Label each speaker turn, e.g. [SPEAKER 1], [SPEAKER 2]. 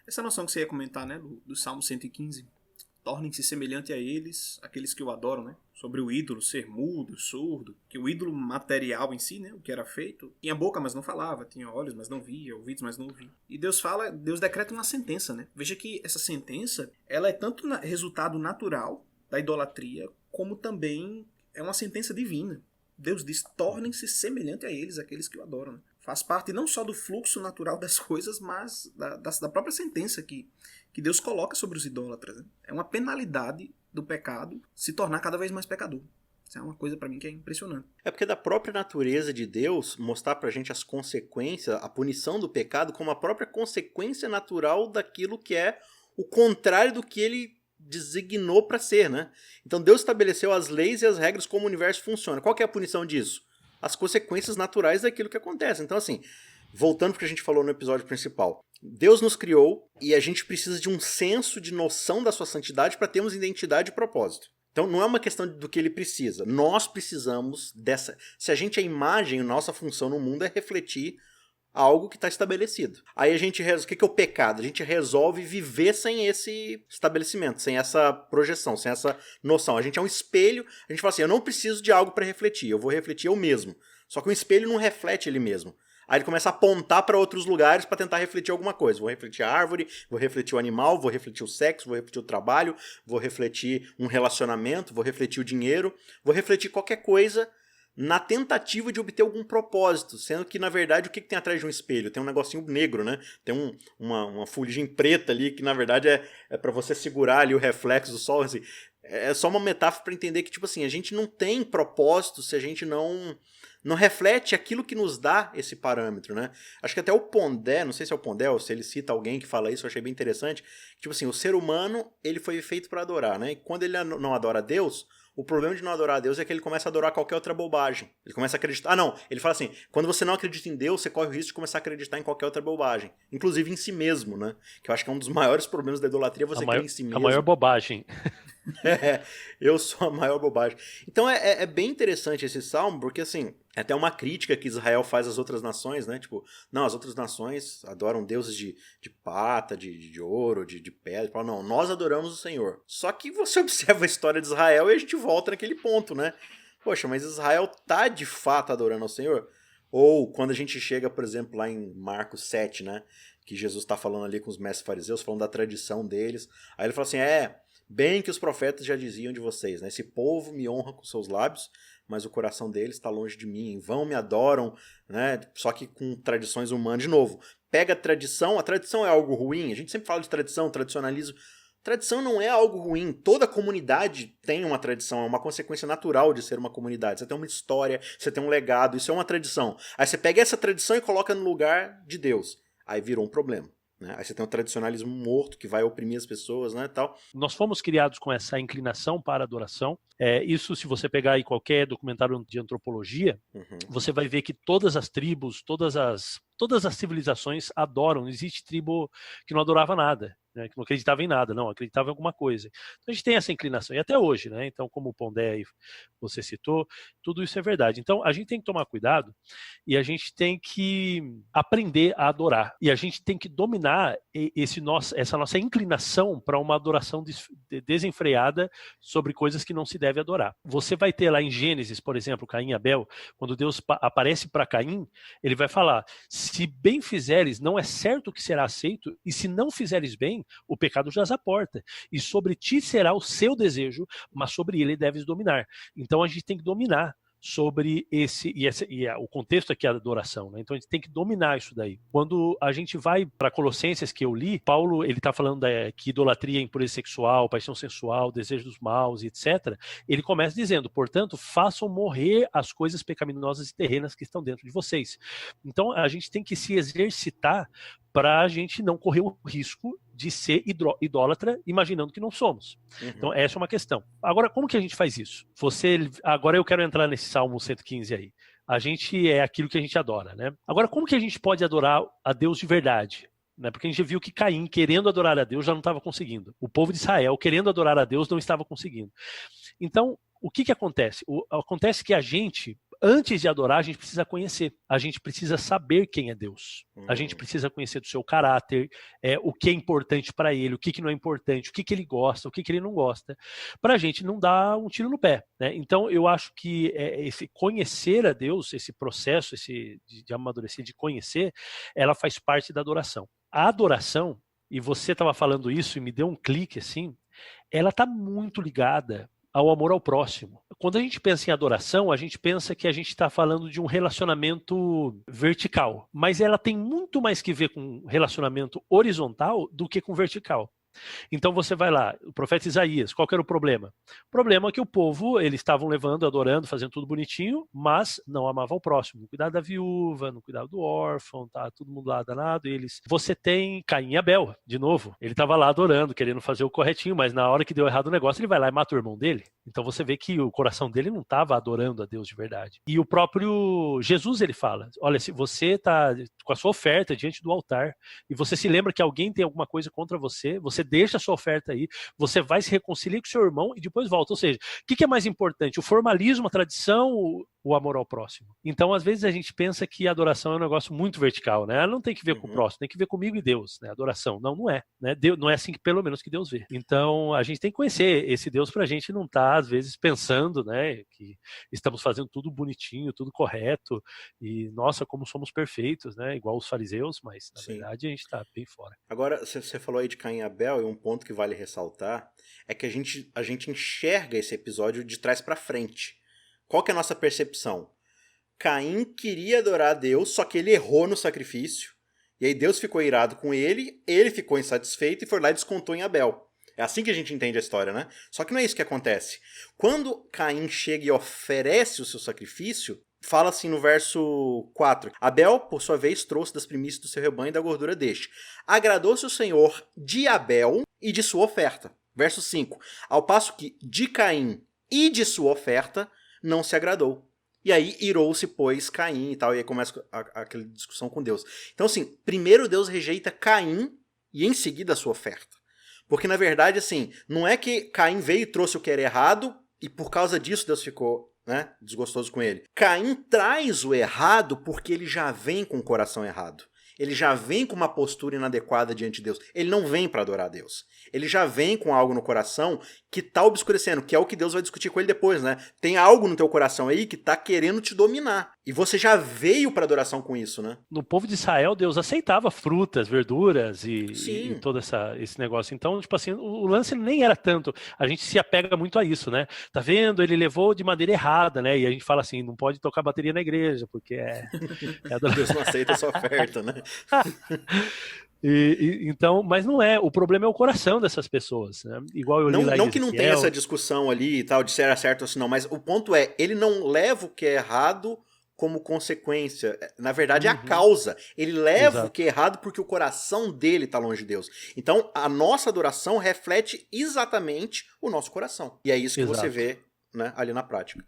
[SPEAKER 1] Essa noção que você ia comentar, né, do Salmo 115, tornem-se semelhante a eles, aqueles que o adoram, né? Sobre o ídolo ser mudo, surdo, que o ídolo material em si, né, o que era feito, tinha boca, mas não falava, tinha olhos, mas não via, ouvidos, mas não ouvia. E Deus fala, Deus decreta uma sentença, né? Veja que essa sentença, ela é tanto resultado natural da idolatria, como também é uma sentença divina. Deus diz, tornem-se semelhante a eles, aqueles que o adoram. Né? Faz parte não só do fluxo natural das coisas, mas da própria sentença que Deus coloca sobre os idólatras. Né? É uma penalidade do pecado se tornar cada vez mais pecador. Isso é uma coisa para mim que é impressionante.
[SPEAKER 2] É porque da própria natureza de Deus mostrar pra gente as consequências, a punição do pecado como a própria consequência natural daquilo que é o contrário do que ele designou para ser, né? Então Deus estabeleceu as leis e as regras como o universo funciona. Qual que é a punição disso? As consequências naturais daquilo que acontece. Então assim, voltando para o que a gente falou no episódio principal, Deus nos criou e a gente precisa de um senso de noção da sua santidade para termos identidade e propósito. Então não é uma questão do que ele precisa. Nós precisamos dessa... Se a gente é imagem, nossa função no mundo é refletir algo que está estabelecido. Aí a gente resolve... O que é o pecado? A gente resolve viver sem esse estabelecimento, sem essa projeção, sem essa noção. A gente é um espelho, a gente fala assim, eu não preciso de algo para refletir, eu vou refletir eu mesmo. Só que o espelho não reflete ele mesmo. Aí ele começa a apontar para outros lugares para tentar refletir alguma coisa. Vou refletir a árvore, vou refletir o animal, vou refletir o sexo, vou refletir o trabalho, vou refletir um relacionamento, vou refletir o dinheiro, vou refletir qualquer coisa na tentativa de obter algum propósito, sendo que, na verdade, o que tem atrás de um espelho? Tem um negocinho negro, né? Tem uma fuligem preta ali, que, na verdade, é para você segurar ali o reflexo do sol. Assim. É só uma metáfora para entender que, tipo assim, a gente não tem propósito se a gente não reflete aquilo que nos dá esse parâmetro, né? Acho que até o Pondé, não sei se é o Pondé ou se ele cita alguém que fala isso, eu achei bem interessante. Tipo assim, o ser humano, ele foi feito para adorar, né? E quando ele não adora a Deus... O problema de não adorar a Deus é que ele começa a adorar qualquer outra bobagem. Ele começa a acreditar... Ah, não. Ele fala assim, quando você não acredita em Deus, você corre o risco de começar a acreditar em qualquer outra bobagem. Inclusive em si mesmo, né? Que eu acho que é um dos maiores problemas da idolatria, você crer em si mesmo.
[SPEAKER 3] A maior bobagem.
[SPEAKER 2] Eu sou a maior bobagem. Então é bem interessante esse salmo, porque assim, é até uma crítica que Israel faz às outras nações, né? Tipo, não, as outras nações adoram deuses de prata, de ouro, de pedra. Falam, não, nós adoramos o Senhor. Só que você observa a história de Israel e a gente volta naquele ponto, né? Poxa, mas Israel tá de fato adorando ao Senhor? Ou quando a gente chega, por exemplo, lá em Marcos 7, né? Que Jesus tá falando ali com os mestres fariseus, falando da tradição deles. Aí ele fala assim, bem que os profetas já diziam de vocês, né? Esse povo me honra com seus lábios, mas o coração deles está longe de mim. Em vão me adoram, né? Só que com tradições humanas. De novo, pega a tradição é algo ruim. A gente sempre fala de tradição, tradicionalismo. Tradição não é algo ruim. Toda comunidade tem uma tradição, é uma consequência natural de ser uma comunidade. Você tem uma história, você tem um legado, isso é uma tradição. Aí você pega essa tradição e coloca no lugar de Deus. Aí virou um problema. Né? Aí você tem um tradicionalismo morto que vai oprimir as pessoas, né, tal.
[SPEAKER 3] Nós fomos criados com essa inclinação para a adoração. Isso, se você pegar aí qualquer documentário de antropologia, você vai ver que todas as tribos, todas as civilizações adoram. Não existe tribo que não adorava nada, né, que não acreditava em nada, não, acreditava em alguma coisa. Então a gente tem essa inclinação, e até hoje, né? Então, como o Pondé aí você citou, tudo isso é verdade. Então a gente tem que tomar cuidado e a gente tem que aprender a adorar. E a gente tem que dominar essa nossa inclinação para uma adoração desenfreada sobre coisas que não se deve adorar. Você vai ter lá em Gênesis, por exemplo, Caim e Abel, quando Deus aparece para Caim, ele vai falar, se bem fizeres, não é certo que será aceito, e se não fizeres bem, o pecado jaz à porta, e sobre ti será o seu desejo, mas sobre ele deves dominar. Então a gente tem que dominar sobre o contexto aqui é a adoração, né? Então a gente tem que dominar isso daí. Quando a gente vai para Colossenses, que eu li, Paulo ele está falando que idolatria, impureza sexual, paixão sensual, desejo dos maus, etc. Ele começa dizendo, portanto, façam morrer as coisas pecaminosas e terrenas que estão dentro de vocês. Então a gente tem que se exercitar para a gente não correr o risco de ser idólatra, imaginando que não somos. Então, essa é uma questão. Agora, como que a gente faz isso? Agora eu quero entrar nesse Salmo 115 aí. A gente é aquilo que a gente adora, né? Agora, como que a gente pode adorar a Deus de verdade? Né? Porque a gente viu que Caim, querendo adorar a Deus, já não estava conseguindo. O povo de Israel, querendo adorar a Deus, não estava conseguindo. Então, o que acontece? Acontece que a gente antes de adorar, a gente precisa conhecer. A gente precisa saber quem é Deus. A gente precisa conhecer do seu caráter, o que é importante para ele, o que não é importante, o que ele gosta, o que ele não gosta, para a gente não dar um tiro no pé, né? Então, eu acho que esse conhecer a Deus, esse processo de amadurecer, de conhecer, ela faz parte da adoração. A adoração, e você estava falando isso e me deu um clique assim, ela está muito ligada ao amor ao próximo. Quando a gente pensa em adoração, a gente pensa que a gente está falando de um relacionamento vertical, mas ela tem muito mais que ver com relacionamento horizontal do que com vertical. Então você vai lá, o profeta Isaías, qual que era o problema? O problema é que o povo, eles estavam levando, adorando, fazendo tudo bonitinho, mas não amavam o próximo, não cuidava da viúva, não cuidava do órfão, tá todo mundo lá danado, Você tem Caim e Abel, de novo, ele estava lá adorando, querendo fazer o corretinho, mas na hora que deu errado o negócio, ele vai lá e mata o irmão dele. Então você vê que o coração dele não estava adorando a Deus de verdade. E o próprio Jesus, ele fala, olha, se você está com a sua oferta diante do altar, e você se lembra que alguém tem alguma coisa contra você, você deixa a sua oferta aí, você vai se reconciliar com o seu irmão e depois volta. Ou seja, o que é mais importante? O formalismo, a tradição, o amor ao próximo? Então, às vezes a gente pensa que a adoração é um negócio muito vertical, né? Ela não tem que ver com o próximo, tem que ver comigo e Deus, né? Adoração. Não é, né? Deus, não é assim que pelo menos que Deus vê. Então, a gente tem que conhecer esse Deus pra gente não estar, às vezes, pensando, né, que estamos fazendo tudo bonitinho, tudo correto e, nossa, como somos perfeitos, né? Igual os fariseus, mas, na verdade, a gente tá bem fora.
[SPEAKER 2] Agora, você falou aí de Caim e Abel, e um ponto que vale ressaltar é que a gente enxerga esse episódio de trás pra frente. Qual que é a nossa percepção? Caim queria adorar a Deus, só que ele errou no sacrifício. E aí Deus ficou irado com ele ficou insatisfeito e foi lá e descontou em Abel. É assim que a gente entende a história, né? Só que não é isso que acontece. Quando Caim chega e oferece o seu sacrifício, fala assim no verso 4. Abel, por sua vez, trouxe das primícias do seu rebanho e da gordura deste. Agradou-se o Senhor de Abel e de sua oferta. Verso 5. Ao passo que de Caim e de sua oferta não se agradou. E aí irou-se, pois, Caim e tal. E aí começa aquela discussão com Deus. Então, assim, primeiro Deus rejeita Caim e em seguida a sua oferta. Porque, na verdade, assim, não é que Caim veio e trouxe o que era errado e por causa disso Deus ficou, né, desgostoso com ele. Caim traz o errado porque ele já vem com o coração errado. Ele já vem com uma postura inadequada diante de Deus. Ele não vem para adorar a Deus. Ele já vem com algo no coração que tá obscurecendo, que é o que Deus vai discutir com ele depois, né? Tem algo no teu coração aí que tá querendo te dominar. E você já veio para adoração com isso, né?
[SPEAKER 3] No povo de Israel, Deus aceitava frutas, verduras e todo esse negócio. Então, tipo assim, o lance nem era tanto. A gente se apega muito a isso, né? Tá vendo? Ele levou de maneira errada, né? E a gente fala assim, não pode tocar bateria na igreja, porque
[SPEAKER 2] Deus não aceita a sua oferta, né?
[SPEAKER 3] Então, mas não é. O problema é o coração dessas pessoas, né? Igual eu li lá em
[SPEAKER 2] Não que
[SPEAKER 3] Ezequiel.
[SPEAKER 2] não tenha essa discussão ali e tal, de se era certo ou se não, mas o ponto é, ele não leva o que é errado como consequência. Na verdade, é a causa. Ele leva o que é errado porque o coração dele está longe de Deus. Então, a nossa adoração reflete exatamente o nosso coração. E é isso que você vê, né, ali na prática.